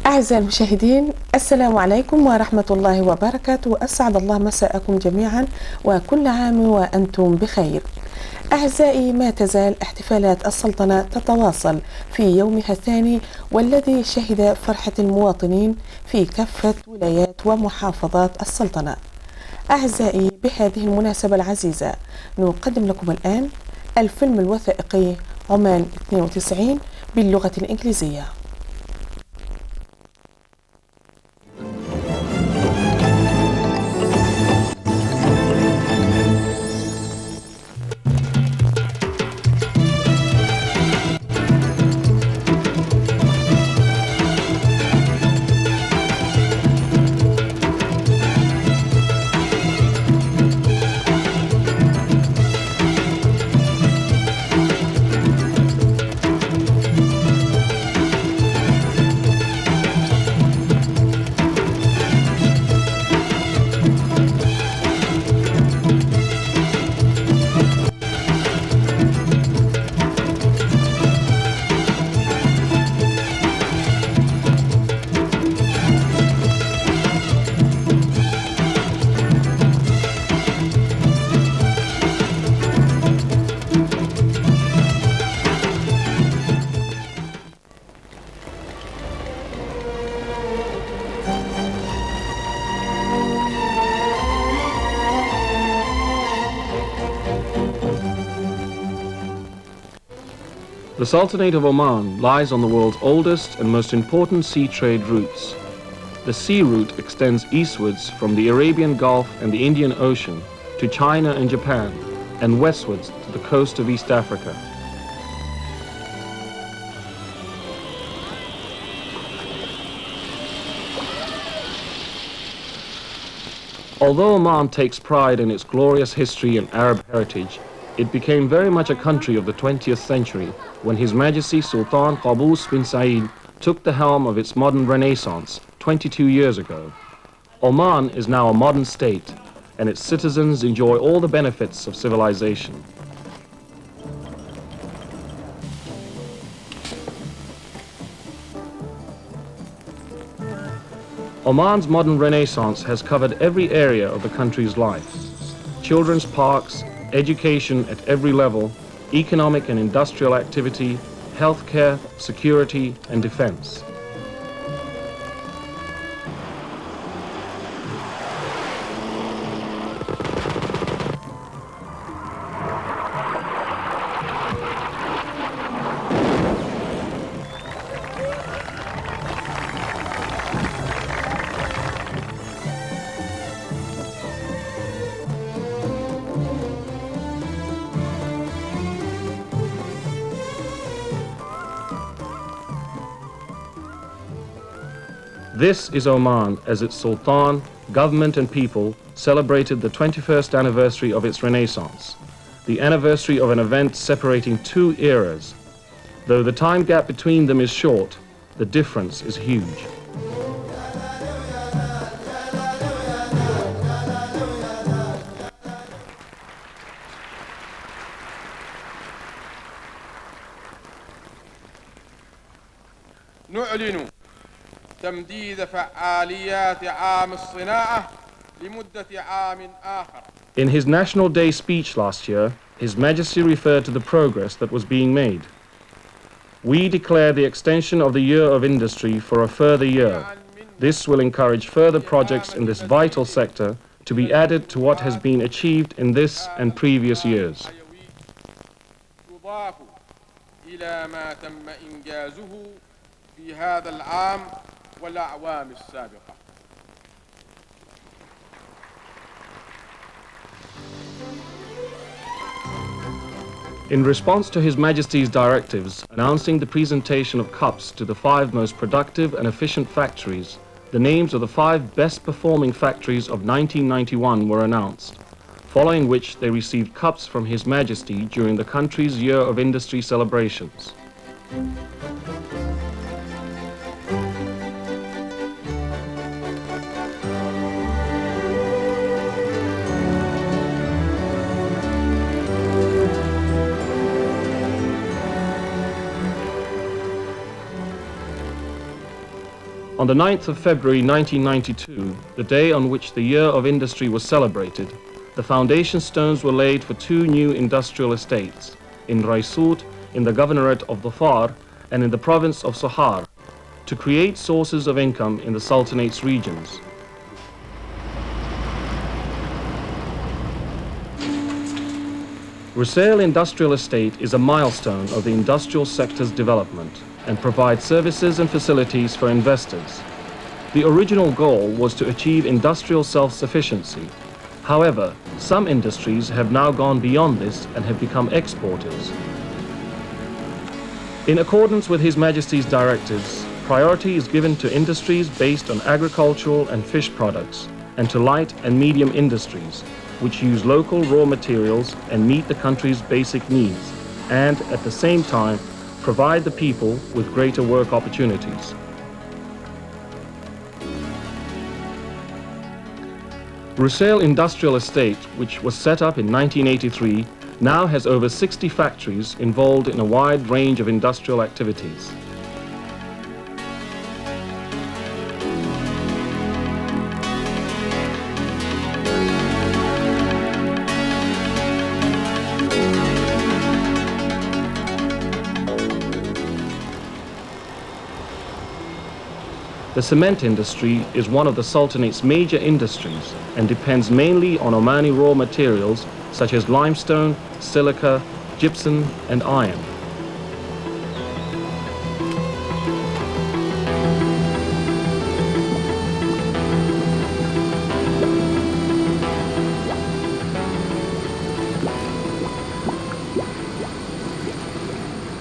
أعزائي المشاهدين، السلام عليكم ورحمة الله وبركاته. أسعد الله مساءكم جميعا وكل عام وأنتم بخير. أعزائي، ما تزال احتفالات السلطنة تتواصل في يومها الثاني، والذي شهد فرحة المواطنين في كافة ولايات ومحافظات السلطنة. أعزائي، بهذه المناسبة العزيزة نقدم لكم الآن الفيلم الوثائقي عمان 92 باللغة الإنجليزية. The Sultanate of Oman lies on the world's oldest and most important sea trade routes. The sea route extends eastwards from the Arabian Gulf and the Indian Ocean to China and Japan, and westwards to the coast of East Africa. Although Oman takes pride in its glorious history and Arab heritage, it became very much a country of the 20th century when His Majesty Sultan Qaboos bin Said took the helm of its modern renaissance 22 years ago. Oman is now a modern state, and its citizens enjoy all the benefits of civilization. Oman's modern renaissance has covered every area of the country's life. Children's parks, education at every level, economic and industrial activity, healthcare, security, and defense. This is Oman as its Sultan, government and people celebrated the 21st anniversary of its Renaissance, the anniversary of an event separating two eras. Though the time gap between them is short, the difference is huge. نعلن تمديد فعاليات عام الصناعة لمدة عام آخر. In his National Day speech last year, His Majesty referred to the progress that was being made. We declare the extension of the Year of Industry for a further year. This will encourage further projects in this vital sector to be added to what has been achieved in this and previous years. تضاف إلى ما تم إنجازه في هذا العام والأعوام السابقة. In response to His Majesty's directives announcing the presentation of cups to the 5 most productive and efficient factories, the names of the 5 best performing factories of 1991 were announced, following which they received cups from His Majesty during the country's Year of Industry celebrations. On the 9th of February 1992, the day on which the Year of Industry was celebrated, the foundation stones were laid for two new industrial estates, in Raisut, in the governorate of Dhofar, and in the province of Sohar, to create sources of income in the Sultanate's regions. Rusail Industrial Estate is a milestone of the industrial sector's development and provides services and facilities for investors. The original goal was to achieve industrial self-sufficiency. However, some industries have now gone beyond this and have become exporters. In accordance with His Majesty's directives, priority is given to industries based on agricultural and fish products, and to light and medium industries, which use local raw materials and meet the country's basic needs, and at the same time provide the people with greater work opportunities. Rusail Industrial Estate, which was set up in 1983, now has over 60 factories involved in a wide range of industrial activities. The cement industry is one of the Sultanate's major industries and depends mainly on Omani raw materials such as limestone, silica, gypsum, and iron.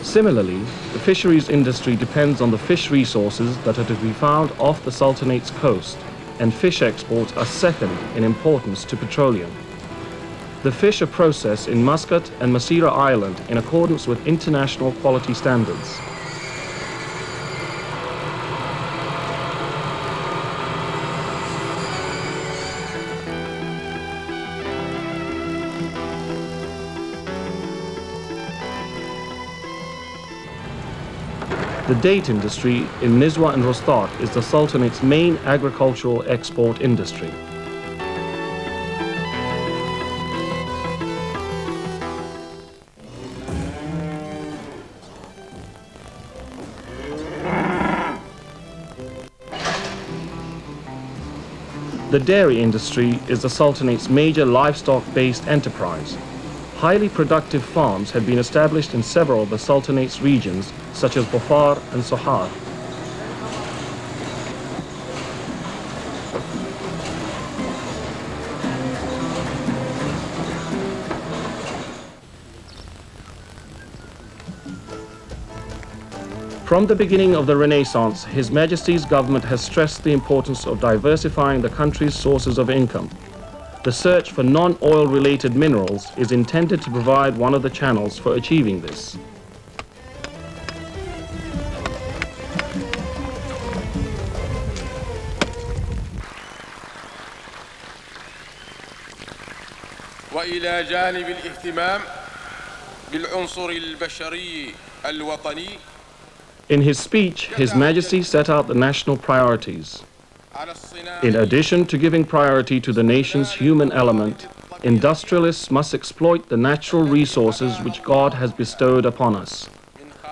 Similarly, the fisheries industry depends on the fish resources that are to be found off the Sultanate's coast, and fish exports are second in importance to petroleum. The fish are processed in Muscat and Masira Island in accordance with international quality standards. The date industry in Nizwa and Rostat is the Sultanate's main agricultural export industry. The dairy industry is the Sultanate's major livestock-based enterprise. Highly productive farms have been established in several of the Sultanate's regions, such as Dhofar and Sohar. From the beginning of the Renaissance, His Majesty's government has stressed the importance of diversifying the country's sources of income. The search for non-oil related minerals is intended to provide one of the channels for achieving this. وإلى جانب الاهتمام بالعنصر البشري الوطني. In his speech, His Majesty set out the national priorities. In addition to giving priority to the nation's human element, industrialists must exploit the natural resources which God has bestowed upon us.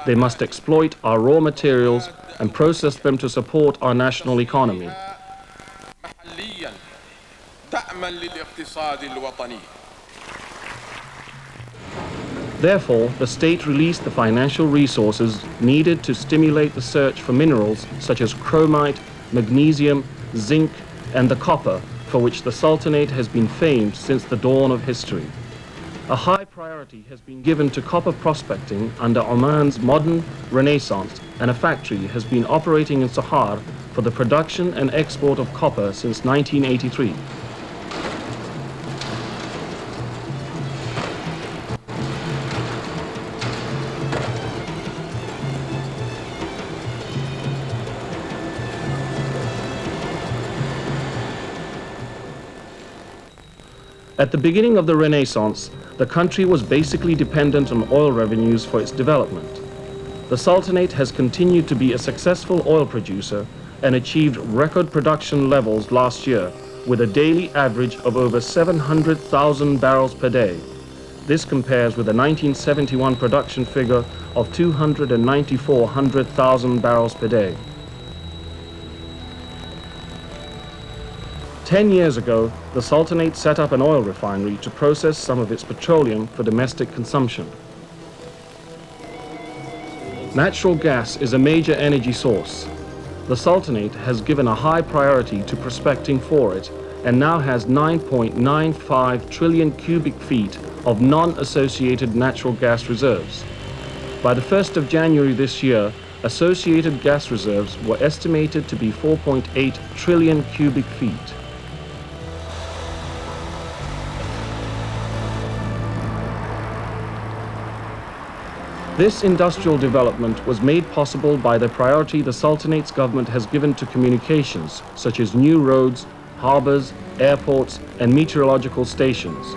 They must exploit our raw materials and process them to support our national economy. Therefore, the state released the financial resources needed to stimulate the search for minerals such as chromite, magnesium, zinc, and the copper, for which the Sultanate has been famed since the dawn of history. A high priority has been given to copper prospecting under Oman's modern Renaissance, and a factory has been operating in Sohar for the production and export of copper since 1983. At the beginning of the Renaissance, the country was basically dependent on oil revenues for its development. The Sultanate has continued to be a successful oil producer and achieved record production levels last year with a daily average of over 700,000 barrels per day. This compares with the 1971 production figure of 294,000 barrels per day. 10 years ago, the Sultanate set up an oil refinery to process some of its petroleum for domestic consumption. Natural gas is a major energy source. The Sultanate has given a high priority to prospecting for it and now has 9.95 trillion cubic feet of non-associated natural gas reserves. By the 1st of January this year, associated gas reserves were estimated to be 4.8 trillion cubic feet. This industrial development was made possible by the priority the Sultanate's government has given to communications, such as new roads, harbors, airports, and meteorological stations.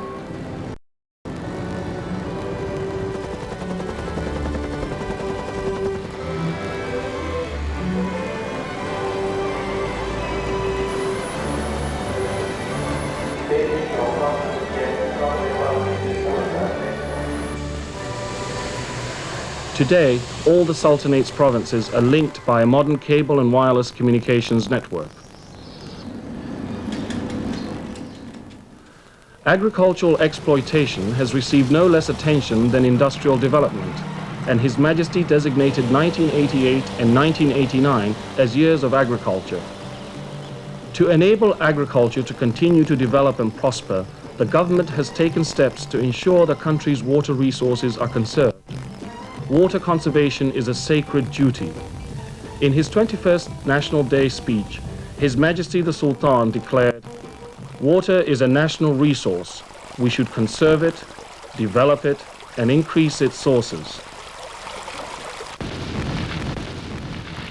Today, all the Sultanate's provinces are linked by a modern cable and wireless communications network. Agricultural exploitation has received no less attention than industrial development, and His Majesty designated 1988 and 1989 as years of agriculture. To enable agriculture to continue to develop and prosper, the government has taken steps to ensure the country's water resources are conserved. Water conservation is a sacred duty. In his 21st National Day speech, His Majesty the Sultan declared, "Water is a national resource. We should conserve it, develop it, and increase its sources."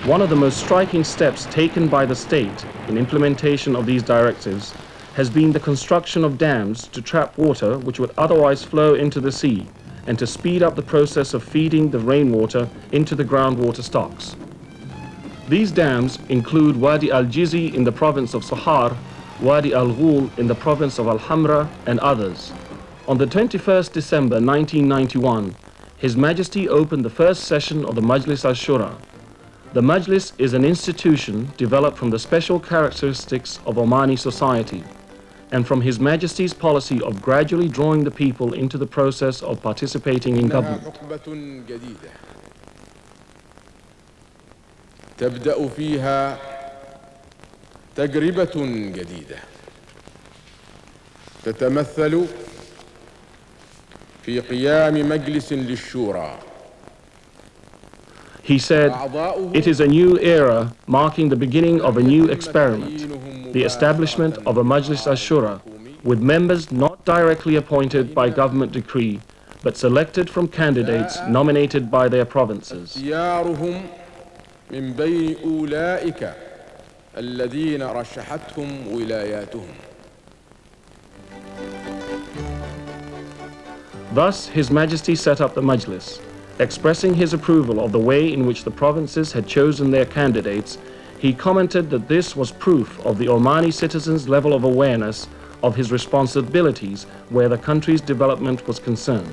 One of the most striking steps taken by the state in implementation of these directives has been the construction of dams to trap water which would otherwise flow into the sea, and to speed up the process of feeding the rainwater into the groundwater stocks. These dams include Wadi al-Jizi in the province of Sahar, Wadi al-Ghul in the province of Al-Hamra, and others. On the 21st December 1991, His Majesty opened the first session of the Majlis al-Shura. The Majlis is an institution developed from the special characteristics of Omani society, and from His Majesty's policy of gradually drawing the people into the process of participating in government. تبدأ فيها تجربة جديدة تتمثل في قيام مجلس للشورى. He said, "It is a new era marking the beginning of a new experiment, the establishment of a Majlis al-Shura, with members not directly appointed by government decree, but selected from candidates nominated by their provinces." اختيارهم من بين أولئك الذين رشحتهم ولاياتهم. Thus, His Majesty set up the Majlis. Expressing his approval of the way in which the provinces had chosen their candidates, he commented that this was proof of the Omani citizens' level of awareness of his responsibilities where the country's development was concerned.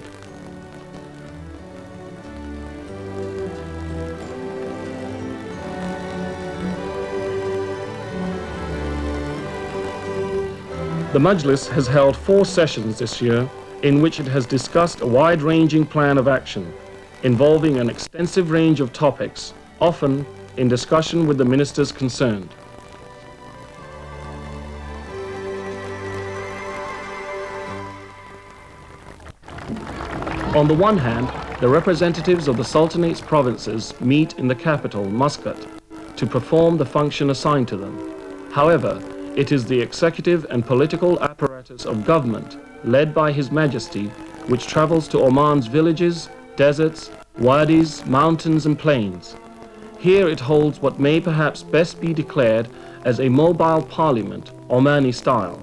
The Majlis has held 4 sessions this year in which it has discussed a wide-ranging plan of action involving an extensive range of topics, often in discussion with the ministers concerned. On the one hand, the representatives of the Sultanate's provinces meet in the capital, Muscat, to perform the function assigned to them. However, it is the executive and political apparatus of government, led by His Majesty, which travels to Oman's villages, deserts, wadis, mountains and plains. Here it holds what may perhaps best be declared as a mobile parliament, Omani style.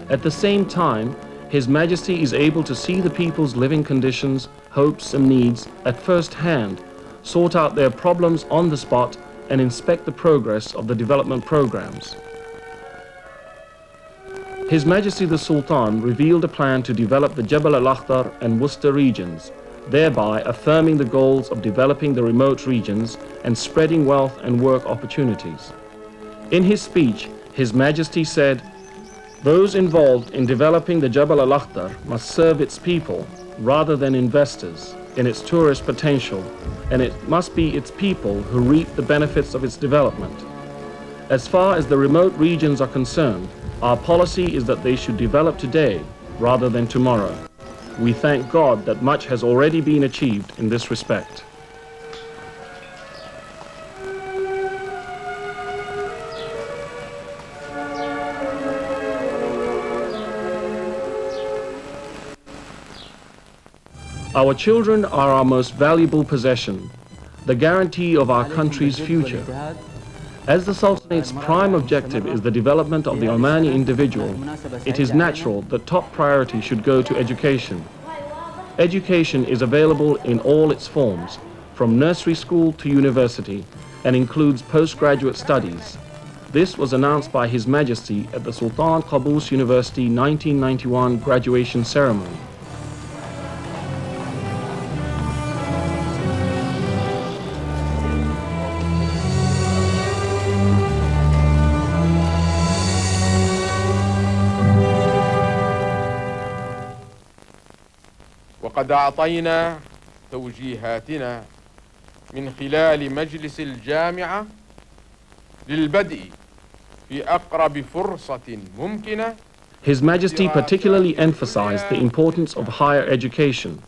At the same time, His Majesty is able to see the people's living conditions, hopes and needs at first hand, sort out their problems on the spot, and inspect the progress of the development programs. His Majesty the Sultan revealed a plan to develop the Jabal al-Akhdar and Worcester regions, thereby affirming the goals of developing the remote regions and spreading wealth and work opportunities. In his speech, His Majesty said, "Those involved in developing the Jabal al-Akhdar must serve its people rather than investors in its tourist potential, and it must be its people who reap the benefits of its development. As far as the remote regions are concerned, our policy is that they should develop today rather than tomorrow. We thank God that much has already been achieved in this respect." Our children are our most valuable possession, the guarantee of our country's future. As the Sultanate's prime objective is the development of the Omani individual, it is natural that top priority should go to education. Education is available in all its forms, from nursery school to university, and includes postgraduate studies. This was announced by His Majesty at the Sultan Qaboos University 1991 graduation ceremony. وقد أعطينا توجيهاتنا من خلال مجلس الجامعة للبدء في أقرب فرصة ممكنة. His Majesty particularly emphasized the importance of higher education.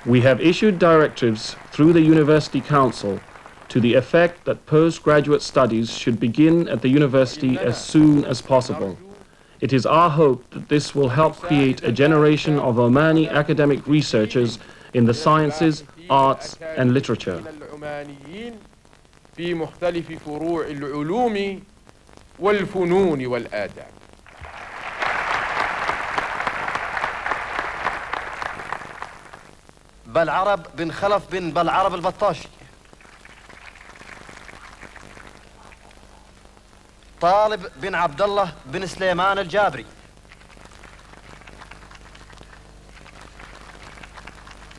We have issued directives through the University Council to the effect that postgraduate studies should begin at the university as soon as possible. It is our hope that this will help create a generation of Omani academic researchers in the sciences, arts, and literature. في مختلف فروع العلوم والفنون والآداب. بالعرب بن خلف بن بالعرب البطاشي. طالب بن عبد الله بن سليمان الجابري.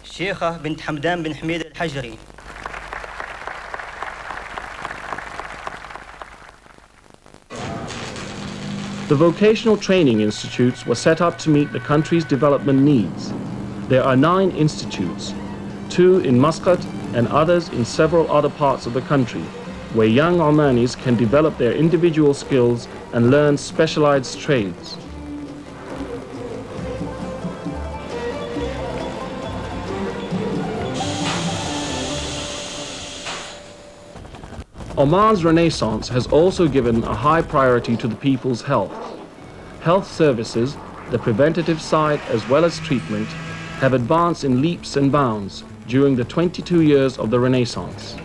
شيخة بنت حمدان بن حميد الحجري. The vocational training institutes were set up to meet the country's development needs. There are 9 institutes, 2 in Muscat and others in several other parts of the country, where young Omanis can develop their individual skills and learn specialized trades. Oman's Renaissance has also given a high priority to the people's health. Health services, the preventative side as well as treatment, have advanced in leaps and bounds during the 22 years of the Renaissance.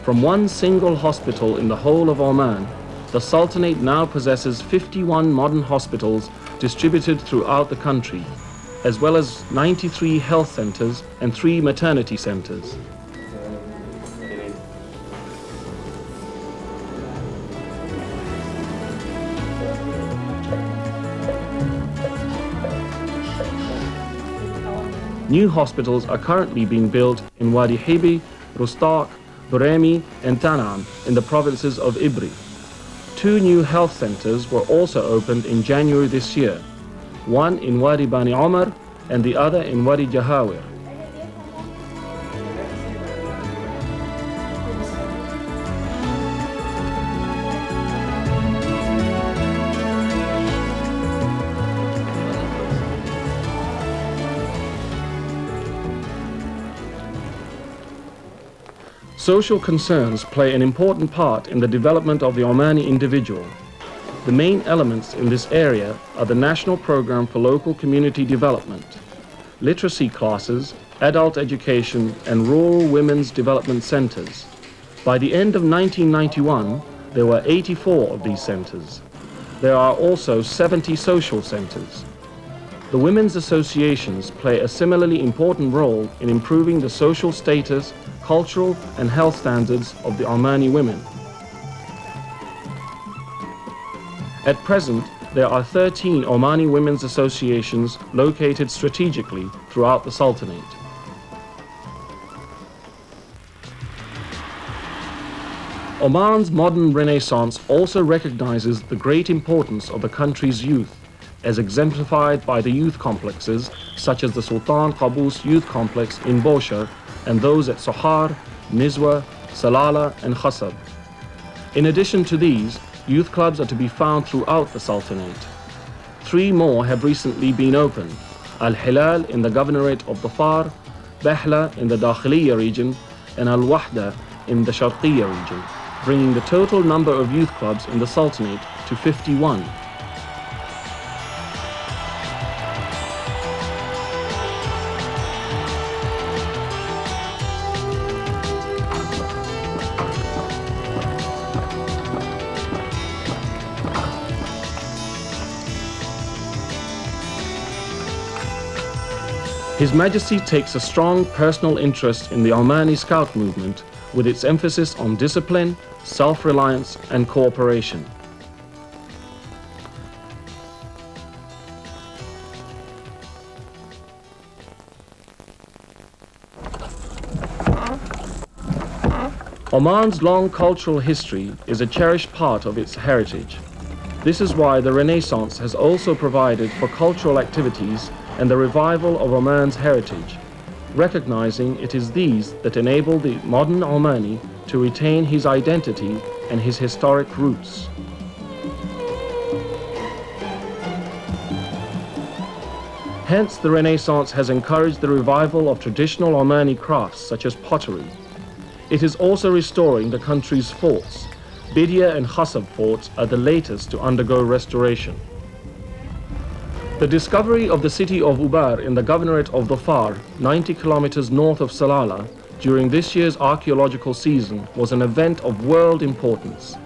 From one single hospital in the whole of Oman, the Sultanate now possesses 51 modern hospitals distributed throughout the country, as well as 93 health centers and 3 maternity centers. New hospitals are currently being built in Wadi Hibi, Rustaq, Buremi, and Tanam in the provinces of Ibri. 2 new health centers were also opened in January this year, one in Wadi Bani Omar and the other in Wadi Jahawir. Social concerns play an important part in the development of the Omani individual. The main elements in this area are the National Program for Local Community Development, literacy classes, adult education, and rural women's development centers. By the end of 1991, there were 84 of these centers. There are also 70 social centers. The women's associations play a similarly important role in improving the social status, cultural and health standards of the Omani women. At present, there are 13 Omani women's associations located strategically throughout the Sultanate. Oman's modern Renaissance also recognizes the great importance of the country's youth, as exemplified by the youth complexes such as the Sultan Qaboos Youth Complex in Bosher and those at Sohar, Nizwa, Salala and Khasab. In addition to these, youth clubs are to be found throughout the Sultanate. 3 more have recently been opened: Al-Hilal in the Governorate of Dhafar, Bahla in the Dakhiliya region, and Al-Wahda in the Sharqiya region, bringing the total number of youth clubs in the Sultanate to 51. His Majesty takes a strong personal interest in the Omani Scout movement, with its emphasis on discipline, self-reliance and cooperation. Oman's long cultural history is a cherished part of its heritage. This is why the Renaissance has also provided for cultural activities and the revival of Oman's heritage, recognizing it is these that enable the modern Omani to retain his identity and his historic roots. Hence, the Renaissance has encouraged the revival of traditional Omani crafts such as pottery. It is also restoring the country's forts. Bidia and Khasab forts are the latest to undergo restoration. The discovery of the city of Ubar in the Governorate of Dhafar, 90 kilometers north of Salala, during this year's archaeological season was an event of world importance.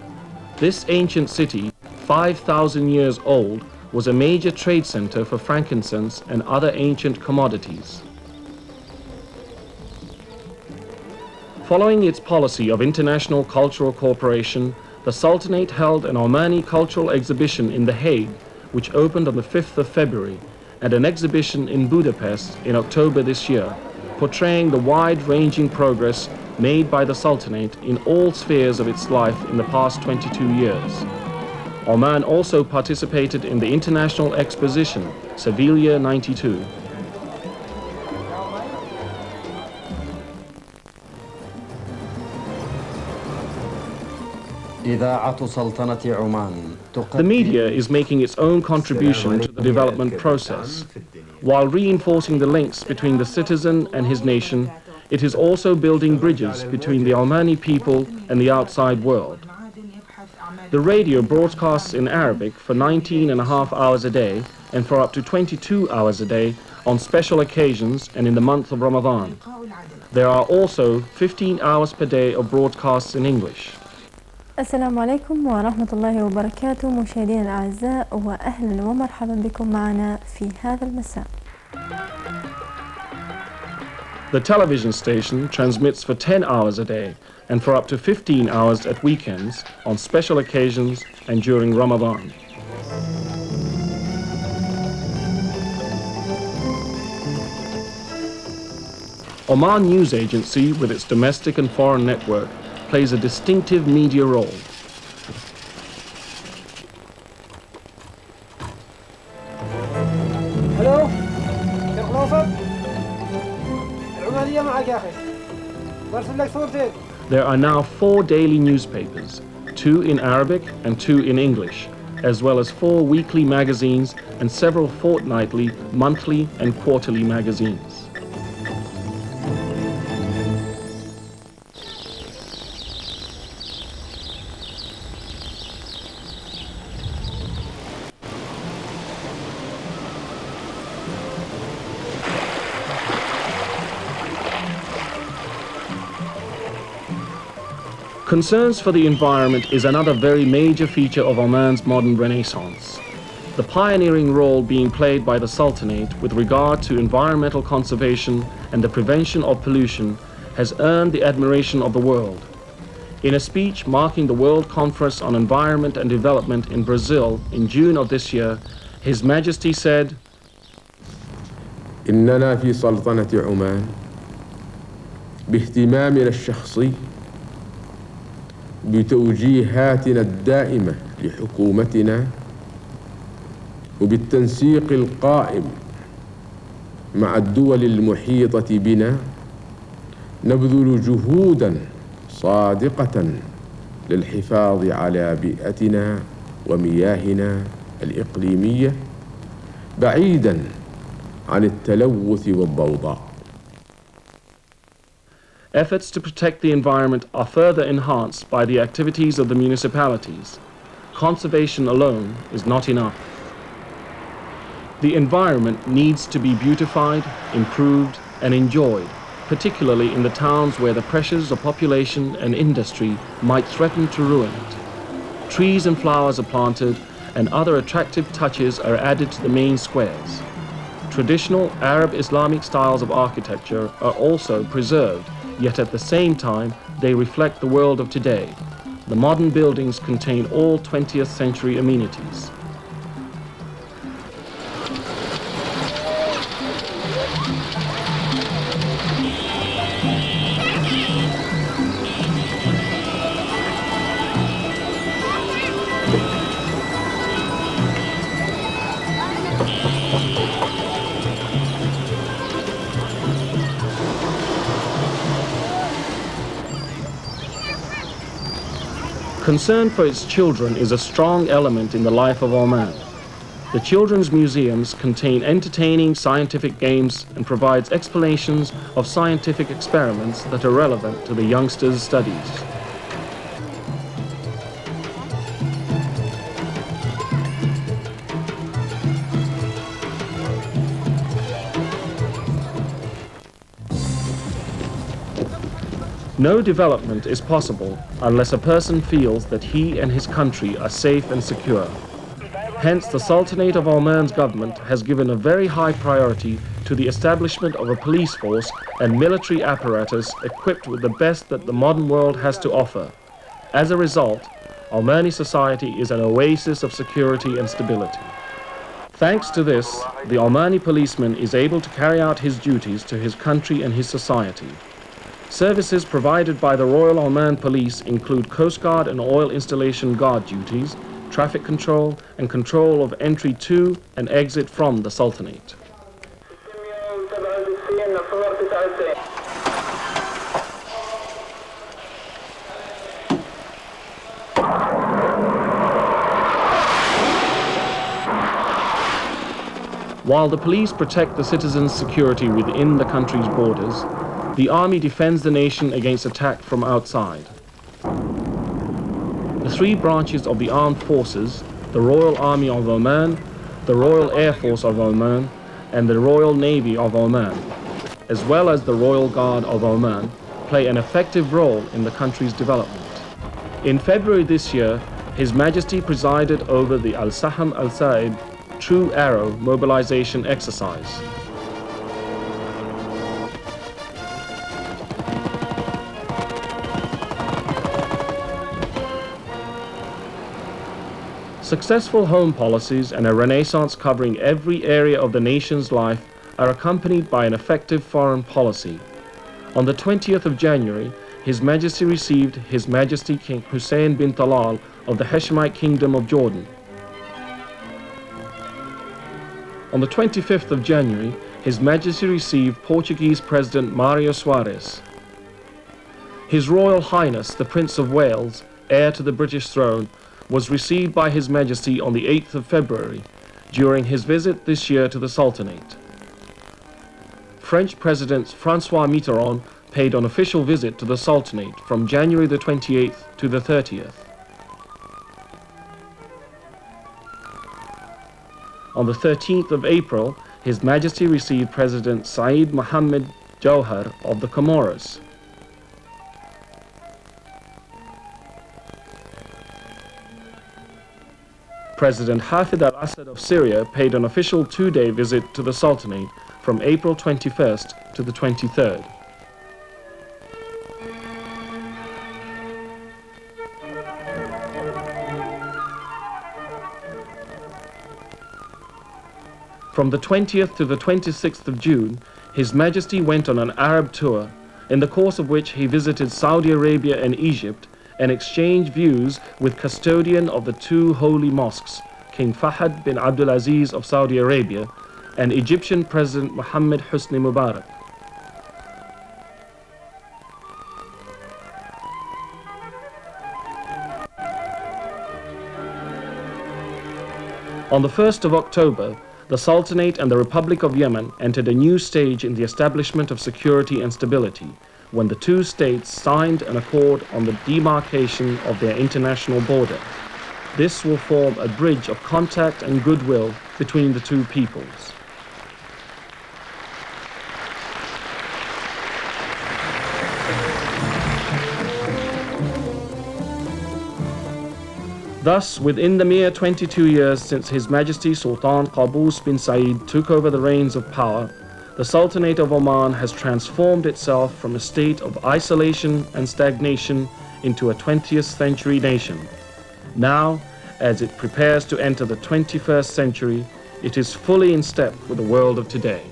This ancient city, 5,000 years old, was a major trade center for frankincense and other ancient commodities. Following its policy of international cultural cooperation, the Sultanate held an Omani cultural exhibition in The Hague, which opened on the 5th of February, and an exhibition in Budapest in October this year, portraying the wide-ranging progress made by the Sultanate in all spheres of its life in the past 22 years. Oman also participated in the International Exposition, Sevilla 92. The media is making its own contribution to the development process. While reinforcing the links between the citizen and his nation, it is also building bridges between the Omani people and the outside world. The radio broadcasts in Arabic for 19.5 hours a day and for up to 22 hours a day on special occasions and in the month of Ramadan. There are also 15 hours per day of broadcasts in English. السلام عليكم ورحمة الله وبركاته مشاهدينا الأعزاء وأهلا ومرحبا بكم معنا في هذا المساء. The television station transmits for 10 hours a day and for up to 15 hours at weekends on special occasions and during Ramadan. Oman News Agency, with its domestic and foreign network, plays a distinctive media role. Hello? كيف خلاصك؟ العمانية معك يا أخي. برسل لك صورتين. There are now 4 daily newspapers, 2 in Arabic and 2 in English, as well as 4 weekly magazines and several fortnightly, monthly and quarterly magazines. Concerns for the environment is another very major feature of Oman's modern Renaissance. The pioneering role being played by the Sultanate with regard to environmental conservation and the prevention of pollution has earned the admiration of the world. In a speech marking the World Conference on Environment and Development in Brazil in June of this year, His Majesty said, إننا في سلطنة عمان باهتمامنا الشخصي بتوجيهاتنا الدائمة لحكومتنا وبالتنسيق القائم مع الدول المحيطة بنا نبذل جهوداً صادقة للحفاظ على بيئتنا ومياهنا الإقليمية بعيداً عن التلوث والضوضاء. Efforts to protect the environment are further enhanced by the activities of the municipalities. Conservation alone is not enough. The environment needs to be beautified, improved, and enjoyed, particularly in the towns where the pressures of population and industry might threaten to ruin it. Trees and flowers are planted, and other attractive touches are added to the main squares. Traditional Arab Islamic styles of architecture are also preserved, yet at the same time they reflect the world of today. The modern buildings contain all 20th century amenities. Concern for its children is a strong element in the life of Oman. The children's museums contain entertaining scientific games and provides explanations of scientific experiments that are relevant to the youngsters' studies. No development is possible unless a person feels that he and his country are safe and secure. Hence, the Sultanate of Oman's government has given a very high priority to the establishment of a police force and military apparatus equipped with the best that the modern world has to offer. As a result, Omani society is an oasis of security and stability. Thanks to this, the Omani policeman is able to carry out his duties to his country and his society. Services provided by the Royal Oman Police include Coast Guard and oil installation guard duties, traffic control, and control of entry to and exit from the Sultanate. While the police protect the citizens' security within the country's borders, the army defends the nation against attack from outside. The three branches of the armed forces, the Royal Army of Oman, the Royal Air Force of Oman, and the Royal Navy of Oman, as well as the Royal Guard of Oman, play an effective role in the country's development. In February this year, His Majesty presided over the Al-Saham Al-Saib True Arrow mobilization exercise. Successful home policies and a renaissance covering every area of the nation's life are accompanied by an effective foreign policy. On the 20th of January, His Majesty received His Majesty King Hussein bin Talal of the Hashemite Kingdom of Jordan. On the 25th of January, His Majesty received Portuguese President Mário Soares. His Royal Highness, the Prince of Wales, heir to the British throne, was received by His Majesty on the 8th of February during his visit this year to the Sultanate. French President François Mitterrand paid an official visit to the Sultanate from January the 28th to the 30th. On the 13th of April, His Majesty received President Said Mohammed Jauhar of the Comoros. President Hafid al-Assad of Syria paid an official two-day visit to the Sultanate from April 21st to the 23rd. From the 20th to the 26th of June, His Majesty went on an Arab tour, in the course of which he visited Saudi Arabia and Egypt and exchanged views with custodian of the two holy mosques, King Fahd bin Abdulaziz of Saudi Arabia and Egyptian President Mohammed Hosni Mubarak. On the 1st of October, the Sultanate and the Republic of Yemen entered a new stage in the establishment of security and stability, when the two states signed an accord on the demarcation of their international border. This will form a bridge of contact and goodwill between the two peoples. Thus, within the mere 22 years since His Majesty Sultan Qaboos bin Said took over the reins of power, the Sultanate of Oman has transformed itself from a state of isolation and stagnation into a 20th century nation. Now, as it prepares to enter the 21st century, it is fully in step with the world of today.